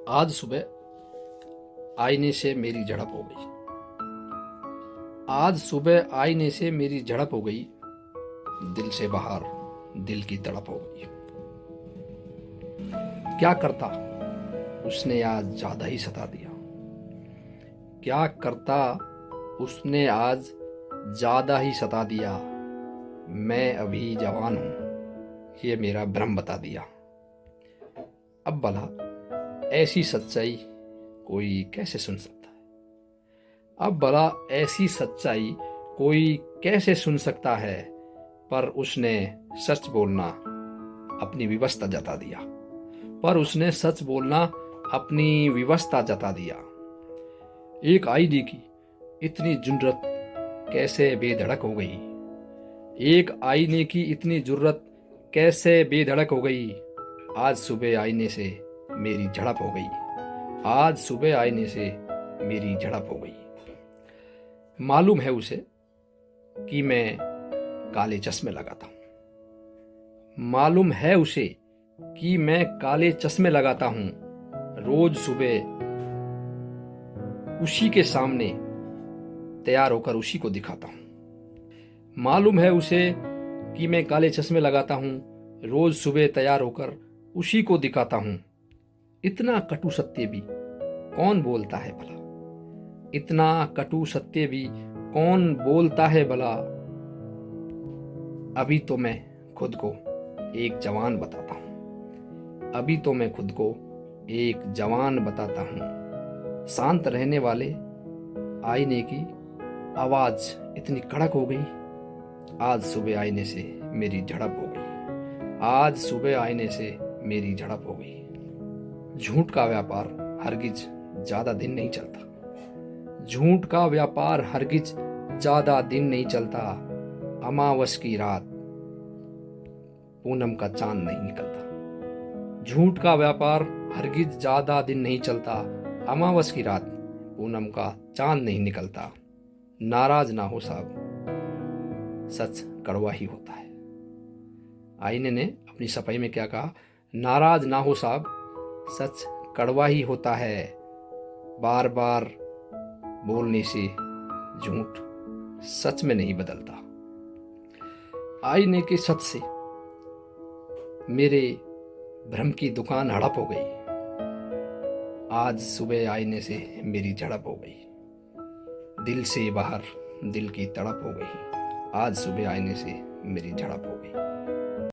आज सुबह आईने से मेरी झड़प हो गई। आज सुबह आईने से मेरी झड़प हो गई। दिल से बाहर दिल की तड़प हो गई। क्या करता उसने आज ज्यादा ही सता दिया। क्या करता उसने आज ज्यादा ही सता दिया। मैं अभी जवान हूं ये मेरा भ्रम बता दिया। अब भला ऐसी सच्चाई कोई कैसे सुन सकता है। अब भला ऐसी सच्चाई कोई कैसे सुन सकता है। पर उसने सच बोलना अपनी विवशता जता दिया। पर उसने सच बोलना अपनी विवशता जता दिया। एक आईने की इतनी जुर्रत कैसे बेधड़क हो गई। एक आईने की इतनी जुर्रत कैसे बेधड़क हो गई। आज सुबह आईने से मेरी झड़प हो गई। आज सुबह आईने से मेरी झड़प हो गई। मालूम है उसे कि मैं काले चश्मे लगाता हूं। मालूम है उसे कि मैं काले चश्मे लगाता हूं। रोज सुबह उसी के सामने तैयार होकर उसी को दिखाता हूं। मालूम है उसे कि मैं काले चश्मे लगाता हूं। रोज सुबह तैयार होकर उसी को दिखाता हूं। इतना कटु सत्य भी कौन बोलता है भला। इतना कटु सत्य भी कौन बोलता है भला। अभी तो मैं खुद को एक जवान बताता हूं। अभी तो मैं खुद को एक जवान बताता हूं। शांत रहने वाले आईने की आवाज इतनी कड़क हो गई। आज सुबह आईने से मेरी झड़प हो गई। आज सुबह आईने से मेरी झड़प हो गई। झूठ का व्यापार हरगिज ज्यादा दिन नहीं चलता। झूठ का व्यापार हरगिज ज्यादा दिन नहीं चलता। अमावस की रात पूनम का चांद नहीं निकलता। झूठ का व्यापार हरगिज ज्यादा दिन नहीं चलता। अमावस की रात पूनम का चांद नहीं निकलता। नाराज ना हो साहब सच कड़वा ही होता है। आईने ने अपनी सफाई में क्या कहा। नाराज ना हो साहब सच कड़वा ही होता है। बार बार बोलने से झूठ सच में नहीं बदलता। आईने के सच से मेरे भ्रम की दुकान हड़प हो गई। आज सुबह आईने से मेरी झड़प हो गई। दिल से बाहर दिल की तड़प हो गई। आज सुबह आईने से मेरी झड़प हो गई।